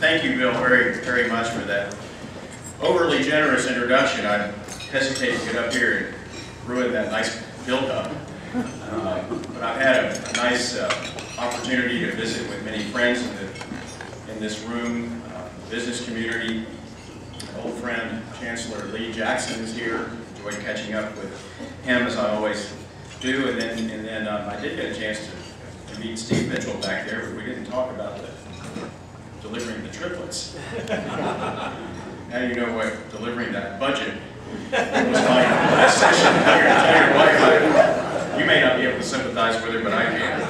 Thank you, Bill, very much for that overly generous introduction. I hesitated to get up here and ruin that nice build-up. But I've had a nice opportunity to visit with many friends in this room, business community. An old friend, Chancellor Legislature, is here. Enjoyed catching up with him, as I always do. And then I did get a chance to meet Steve Mitchell back there, but we didn't talk about delivering the triplets. Now you know what delivering that budget was like last session. Tell your wife, you may not be able to sympathize with her, but I can.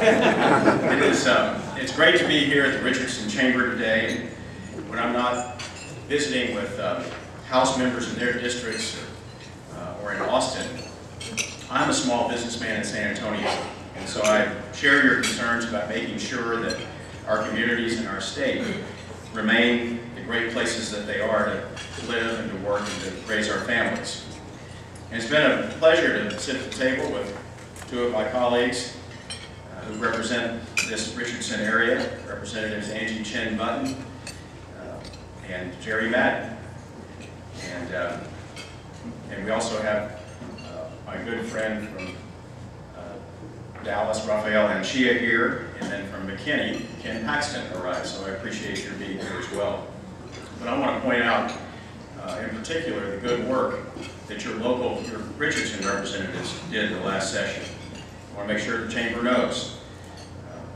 It's great to be here at the Richardson Chamber today. When I'm not visiting with House members in their districts or in Austin, I'm a small businessman in San Antonio, and so I share your concerns about making sure that our communities and our state remain the great places that they are to live and to work and to raise our families. And it's been a pleasure to sit at the table with two of my colleagues who represent this Richardson area, Representatives Angie Chen Button and Jerry Madden. And we also have my good friend from Dallas, Raphael Anchia here, and then from McKinney, Ken Paxton arrived, so I appreciate your being here as well. But I want to point out, in particular, the good work that your Richardson representatives did the last session. I want to make sure the Chamber knows,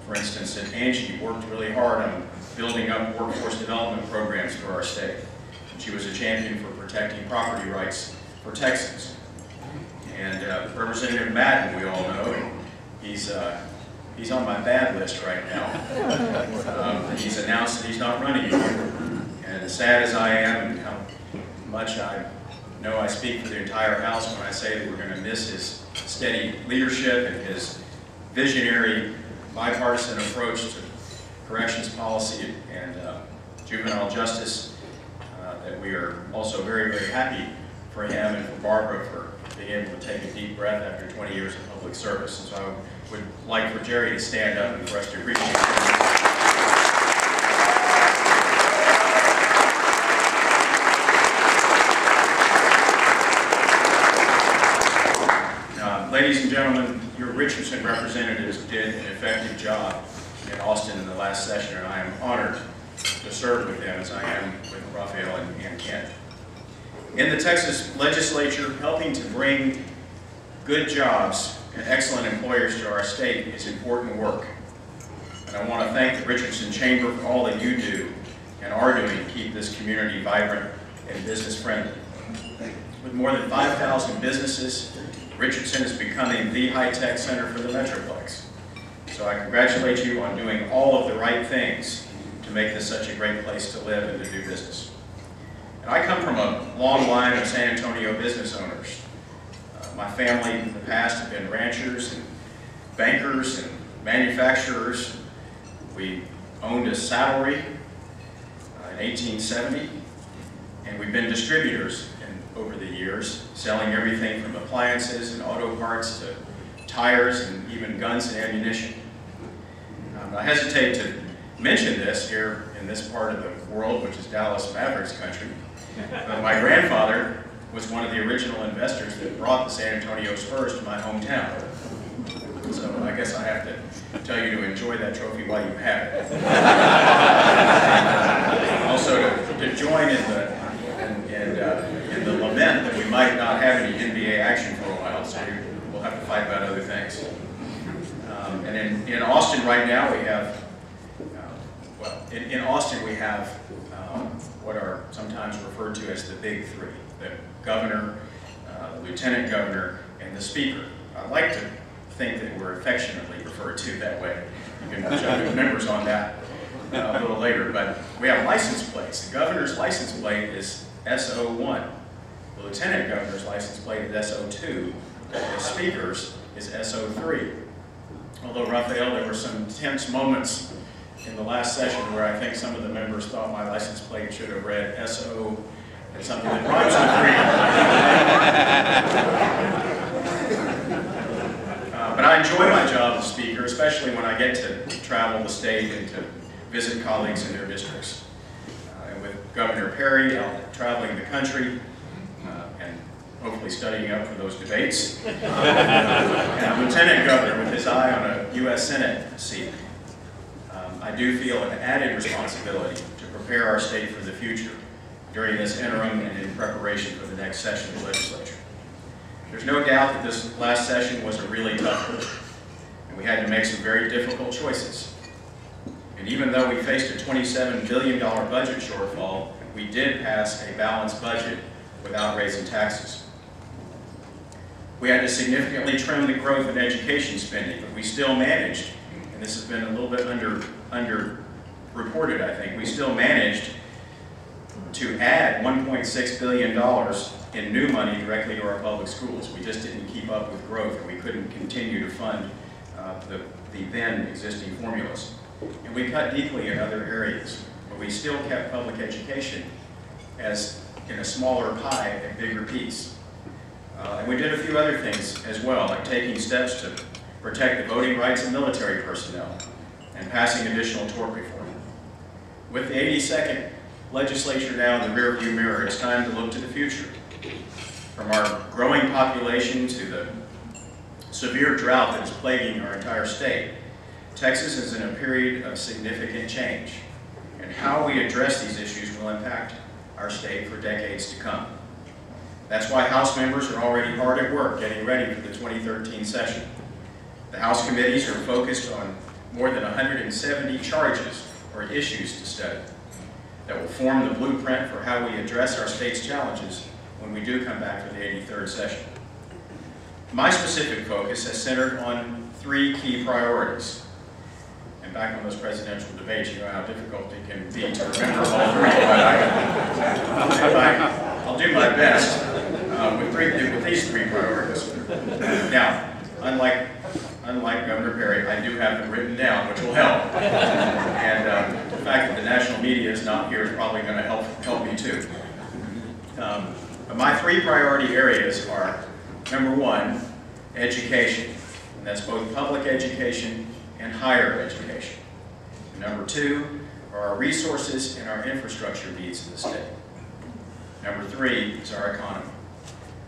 for instance, that Angie worked really hard on building up workforce development programs for our state. She was a champion for protecting property rights for Texans. And Representative Madden, we all know, he's on my bad list right now. He's announced that he's not running anymore. And as sad as I am, and how much I know I speak for the entire House when I say that we're going to miss his steady leadership and his visionary bipartisan approach to corrections policy and juvenile justice, that we are also very, very happy for him and for Barbara for being able to take a deep breath after 20 years of public service. And so I would like for Jerry to stand up and for us to appreciate him. Ladies and gentlemen, your Richardson representatives did an effective job in Austin in the last session, and I am honored to serve with them as I am with Raphael and Ken. In the Texas Legislature, helping to bring good jobs and excellent employers to our state is important work. And I want to thank the Richardson Chamber for all that you do and are doing to keep this community vibrant and business friendly. With more than 5,000 businesses, Richardson is becoming the high-tech center for the Metroplex. So I congratulate you on doing all of the right things to make this such a great place to live and to do business. And I come from a long line of San Antonio business owners. My family in the past have been ranchers and bankers and manufacturers. We owned a saddlery in 1870, and we've been distributors over the years, selling everything from appliances and auto parts to tires and even guns and ammunition. I hesitate to mention this here in this part of the world, which is Dallas Mavericks country, but my grandfather was one of the original investors that brought the San Antonio Spurs to my hometown. So I guess I have to tell you to enjoy that trophy while you have it. And also to join in the lament that we might not have any NBA action for a while, so we'll have to fight about other things. And in Austin right now we have, in Austin we have what are sometimes referred to as the big three: the governor, the lieutenant governor, and the speaker. I like to think that we're affectionately referred to that way. You can judge members on that a little later, but we have license plates. The governor's license plate is SO1. The lieutenant governor's license plate is SO2. The speaker's is SO3. Although, Raphael, there were some tense moments in the last session where I think some of the members thought my license plate should have read SO and something that rhymes with 3. But I enjoy my job as speaker, especially when I get to travel the state and to visit colleagues in their districts. Governor Perry out traveling the country and hopefully studying up for those debates. And a Lieutenant Governor with his eye on a U.S. Senate seat. I do feel an added responsibility to prepare our state for the future during this interim and in preparation for the next session of the legislature. There's no doubt that this last session was a really tough one, and we had to make some very difficult choices. And even though we faced a $27 billion budget shortfall, we did pass a balanced budget without raising taxes. We had to significantly trim the growth in education spending, but we still managed, and this has been a little bit under-reported, I think, we still managed to add $1.6 billion in new money directly to our public schools. We just didn't keep up with growth, and we couldn't continue to fund the then existing formulas. And we cut deeply in other areas, but we still kept public education as in a smaller pie, a bigger piece. And we did a few other things as well, like taking steps to protect the voting rights of military personnel and passing additional tort reform. With the 82nd legislature now in the rearview mirror, it's time to look to the future. From our growing population to the severe drought that is plaguing our entire state, Texas is in a period of significant change, and how we address these issues will impact our state for decades to come. That's why House members are already hard at work getting ready for the 2013 session. The House committees are focused on more than 170 charges or issues to study that will form the blueprint for how we address our state's challenges when we do come back for the 83rd session. My specific focus has centered on 3 key priorities. And back on those presidential debates, you know how difficult it can be to remember all 3, but I'll do my best with these 3 priorities. Now, unlike Governor Perry, I do have them written down, which will help. And the fact that the national media is not here is probably going to help me too. But my 3 priority areas are, number 1, education. And that's both public education and higher education. And number 2 are our resources and our infrastructure needs in the state. Number 3 is our economy.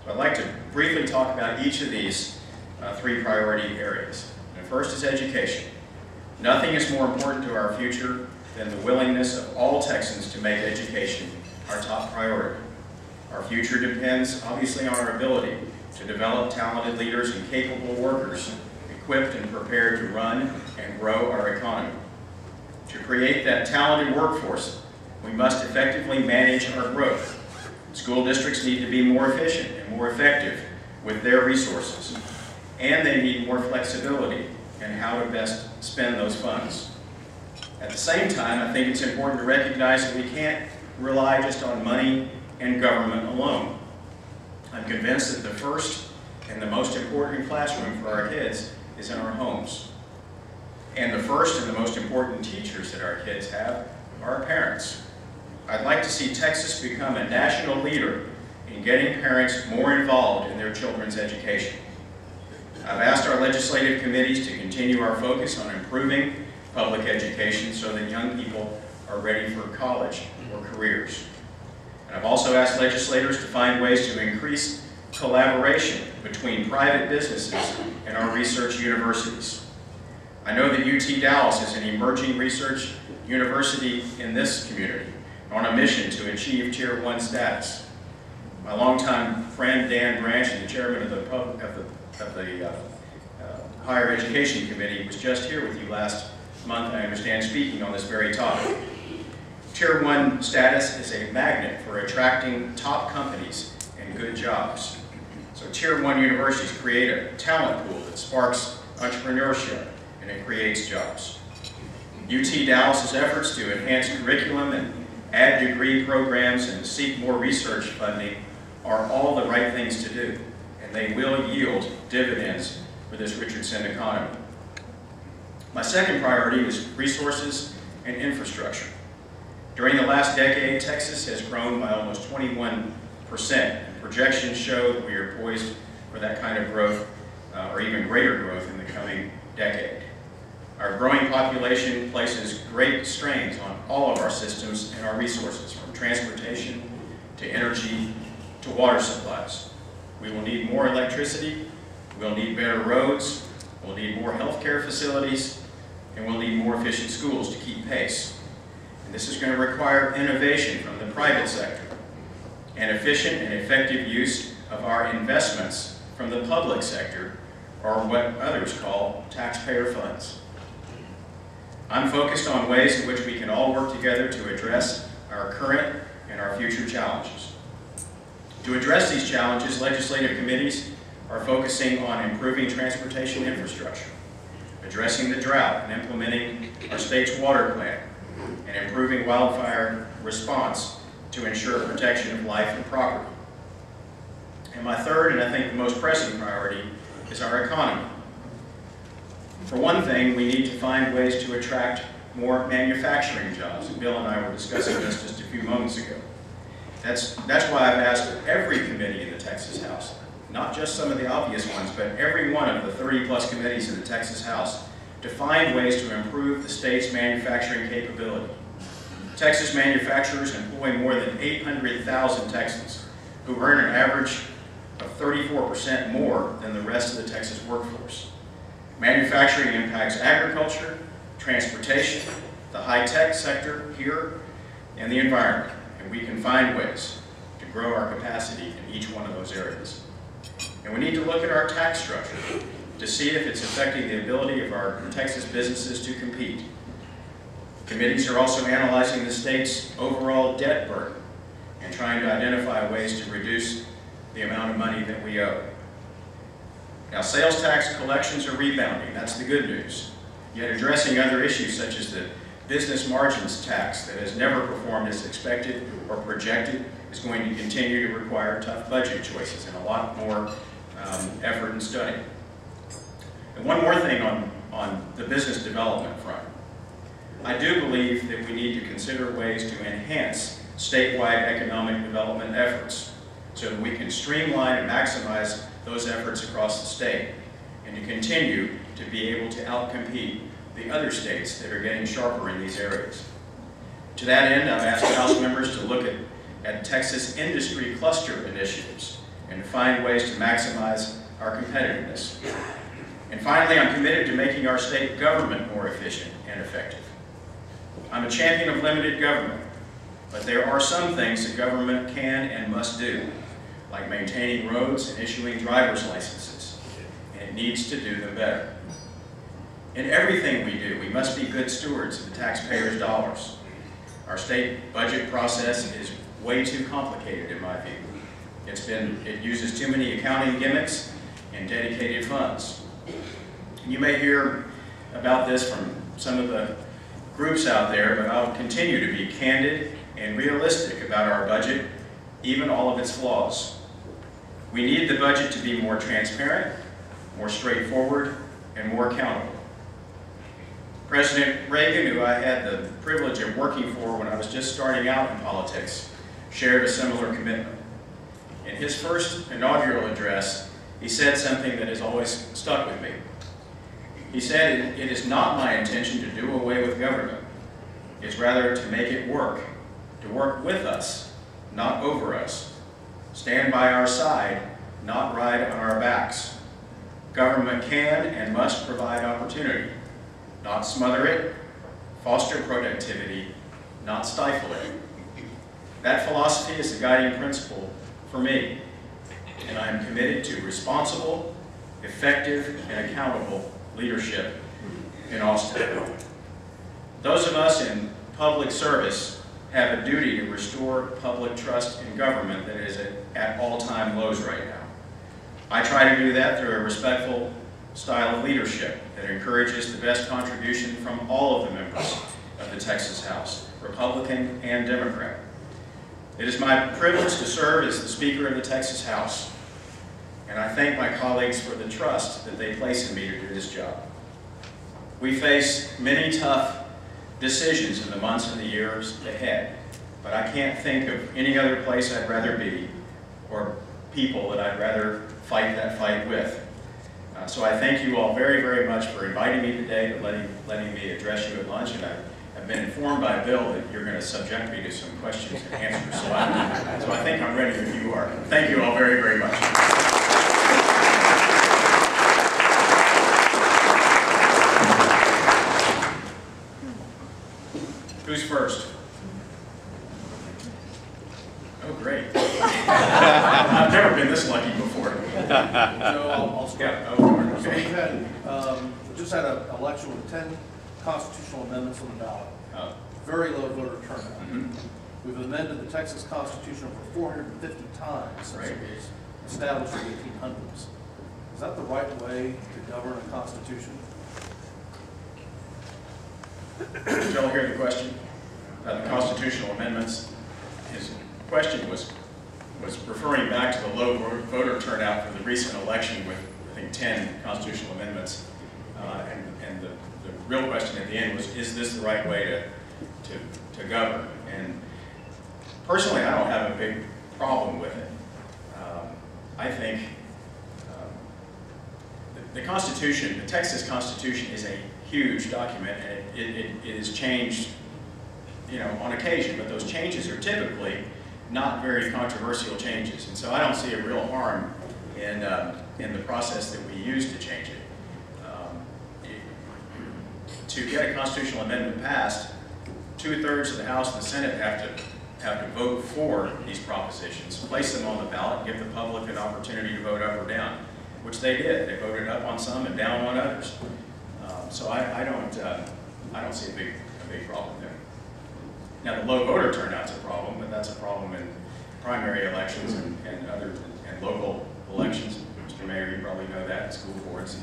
So I'd like to briefly talk about each of these 3 priority areas. And first is education. Nothing is more important to our future than the willingness of all Texans to make education our top priority. Our future depends, obviously, on our ability to develop talented leaders and capable workers equipped and prepared to run and grow our economy. To create that talented workforce, we must effectively manage our growth. School districts need to be more efficient and more effective with their resources, and they need more flexibility in how to best spend those funds. At the same time, I think it's important to recognize that we can't rely just on money and government alone. I'm convinced that the first and the most important classroom for our kids is in our homes. And the first and the most important teachers that our kids have are our parents. I'd like to see Texas become a national leader in getting parents more involved in their children's education. I've asked our legislative committees to continue our focus on improving public education so that young people are ready for college or careers. And I've also asked legislators to find ways to increase collaboration between private businesses and our research universities. I know that UT Dallas is an emerging research university in this community on a mission to achieve Tier 1 status. My longtime friend Dan Branch, the chairman of the Higher Education Committee, was just here with you last month, I understand, speaking on this very topic. Tier 1 status is a magnet for attracting top companies and good jobs. So Tier 1 universities create a talent pool that sparks entrepreneurship and it creates jobs. UT Dallas's efforts to enhance curriculum and add degree programs and seek more research funding are all the right things to do, and they will yield dividends for this Richardson economy. My second priority is resources and infrastructure. During the last decade, Texas has grown by almost 21%, and projections show that we are poised for that kind of growth, or even greater growth in the coming decade. Our growing population places great strains on all of our systems and our resources, from transportation, to energy, to water supplies. We will need more electricity, we'll need better roads, we'll need more healthcare facilities, and we'll need more efficient schools to keep pace. And this is going to require innovation from the private sector and efficient and effective use of our investments from the public sector, or what others call taxpayer funds. I'm focused on ways in which we can all work together to address our current and our future challenges. To address these challenges, legislative committees are focusing on improving transportation infrastructure, addressing the drought and implementing our state's water plan, and improving wildfire response to ensure protection of life and property. And my third, and I think the most pressing priority, is our economy. For one thing, we need to find ways to attract more manufacturing jobs. And Bill and I were discussing this just a few moments ago. That's why I've asked every committee in the Texas House, not just some of the obvious ones, but every one of the 30-plus committees in the Texas House, to find ways to improve the state's manufacturing capability. Texas manufacturers employ more than 800,000 Texans who earn an average of 34% more than the rest of the Texas workforce. Manufacturing impacts agriculture, transportation, the high-tech sector here, and the environment, and we can find ways to grow our capacity in each one of those areas. And we need to look at our tax structure to see if it's affecting the ability of our Texas businesses to compete. Committees are also analyzing the state's overall debt burden and trying to identify ways to reduce the amount of money that we owe. Now, sales tax collections are rebounding. That's the good news. Yet addressing other issues such as the business margins tax that has never performed as expected or projected is going to continue to require tough budget choices and a lot more effort and study. And one more thing on the business development front. I do believe that we need to consider ways to enhance statewide economic development efforts so that we can streamline and maximize those efforts across the state and to continue to be able to outcompete the other states that are getting sharper in these areas. To that end, I've asked House members to look at Texas industry cluster initiatives and to find ways to maximize our competitiveness. And finally, I'm committed to making our state government more efficient and effective. I'm a champion of limited government, but there are some things that government can and must do, like maintaining roads and issuing driver's licenses, and it needs to do them better. In everything we do, we must be good stewards of the taxpayers' dollars. Our state budget process is way too complicated in my view. It uses too many accounting gimmicks and dedicated funds. You may hear about this from some of the groups out there, but I'll continue to be candid and realistic about our budget, even all of its flaws. We need the budget to be more transparent, more straightforward, and more accountable. President Reagan, who I had the privilege of working for when I was just starting out in politics, shared a similar commitment. In his first inaugural address, he said something that has always stuck with me. He said, "It is not my intention to do away with government. It's rather to make it work, to work with us, not over us. Stand by our side, not ride on our backs. Government can and must provide opportunity, not smother it, foster productivity, not stifle it." That philosophy is the guiding principle for me, and I am committed to responsible, effective, and accountable leadership in Austin. Those of us in public service have a duty to restore public trust in government that is at all-time lows right now. I try to do that through a respectful style of leadership that encourages the best contribution from all of the members of the Texas House, Republican and Democrat. It is my privilege to serve as the Speaker of the Texas House, and I thank my colleagues for the trust that they place in me to do this job. We face many tough decisions in the months and the years ahead, but I can't think of any other place I'd rather be or people that I'd rather fight that fight with. So I thank you all very, very much for inviting me today, and letting me address you at lunch, and I I've been informed by Bill that you're going to subject me to some questions and answers, so I think I'm ready if you are. Thank you all very, very much. Who's first? Oh, great. I've never been this lucky before. So I'll start. Yeah, oh, So okay. we just had an election with 10 constitutional amendments on the ballot. Oh. Very low voter turnout. Mm-hmm. We've amended the Texas Constitution over 450 times since Right. it was established in the 1800s. Is that the right way to govern a constitution? Did y'all hear the question? The constitutional amendments. His question was referring back to the low voter turnout for the recent election with, I think, 10 constitutional amendments. And the real question at the end was, is this the right way to govern? And personally, I don't have a big problem with it. I think the Constitution, the Texas Constitution, is a huge document, and it is changed, on occasion, but those changes are typically not very controversial changes, and so I don't see a real harm in the process that we use to change it. To get a constitutional amendment passed, 2/3 of the House and the Senate have to vote for these propositions, place them on the ballot, give the public an opportunity to vote up or down, which they did. They voted up on some and down on others. So I don't see a big problem there. Now, the low voter turnout's a problem, but that's a problem in primary elections and local elections. Mr. Mayor, you probably know that, school boards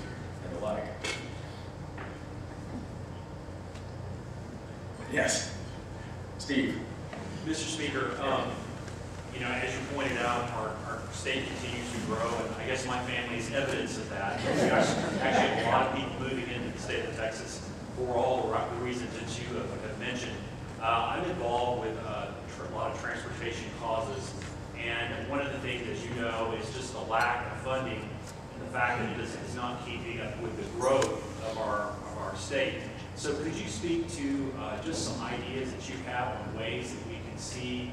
and the like. Yes, Steve. Mr. Speaker, as you pointed out, our state continues to grow, and I guess my family is evidence of that. We actually have a lot of people moving into the state of Texas for all the reasons that you have mentioned. I'm involved with a lot of transportation causes, and one of the things, as you know, is just the lack of funding and the fact that it is not keeping up with the growth of our state. So could you speak to just some ideas that you have on ways that we can see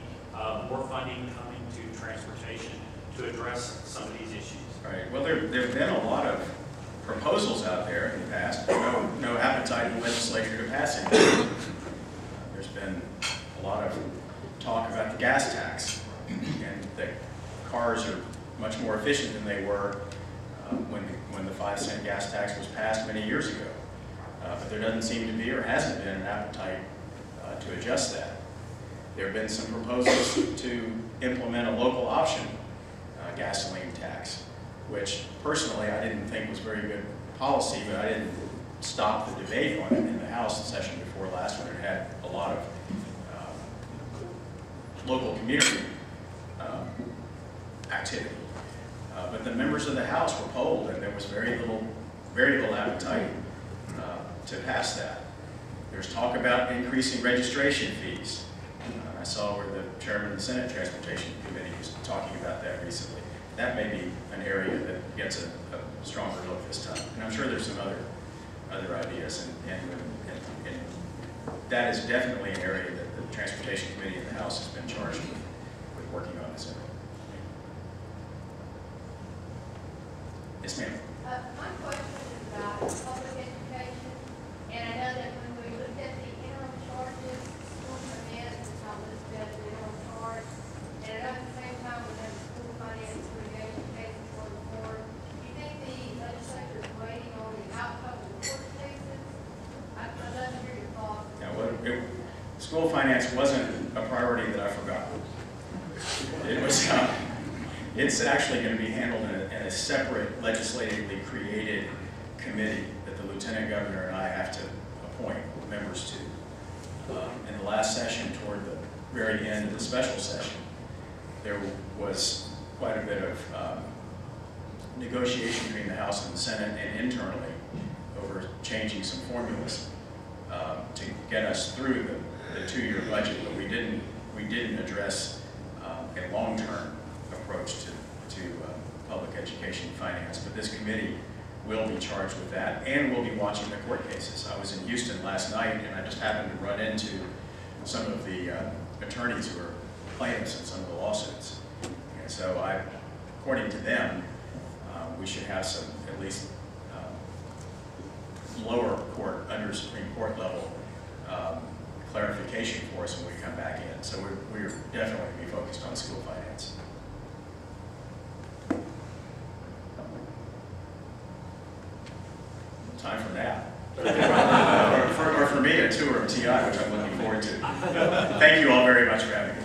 more funding coming to transportation to address some of these issues? Right. Well, there have been a lot of proposals out there in the past. No appetite in the legislature to pass it. There's been a lot of talk about the gas tax, and that cars are much more efficient than they were when the 5-cent gas tax was passed many years ago. But there doesn't seem to be, or hasn't been, an appetite to adjust that. There have been some proposals to implement a local option gasoline tax, which personally I didn't think was very good policy, but I didn't stop the debate on it in the House the session before last, when it had a lot of local community activity. But the members of the House were polled, and there was very little appetite to pass that. There's talk about increasing registration fees. I saw where the chairman of the Senate Transportation Committee was talking about that recently. That may be an area that gets a stronger look this time. And I'm sure there's some other ideas, and that is definitely an area that the Transportation Committee in the House has been charged with working on this area. Yes, ma'am. My question is about public education, and I know that when we looked at the interim charges, school finance is not listed as the interim charge, and at the same time we have school finance litigation cases on the board. Do you think the legislature is waiting on the outcome of the court cases? I'd love to hear your thoughts. Yeah, well, school finance wasn't a priority that I forgot. It was. It's actually going to be handled in a separate legislatively created committee that the Lieutenant Governor and I have to appoint members to. In the last session, toward the very end of the special session, there was quite a bit of negotiation between the House and the Senate and internally over changing some formulas to get us through the 2-year budget, but we didn't address a long-term approach to public education finance. But this committee will be charged with that, and we'll be watching the court cases. I was in Houston last night, and I just happened to run into some of the attorneys who are plaintiffs in some of the lawsuits. And so according to them, we should have some, at least lower court, under Supreme Court level clarification for us when we come back in. So we're definitely going to be focused on school finance. Time for nap. or for me, a tour of TI, which I'm looking forward to. Thank you all very much for having me.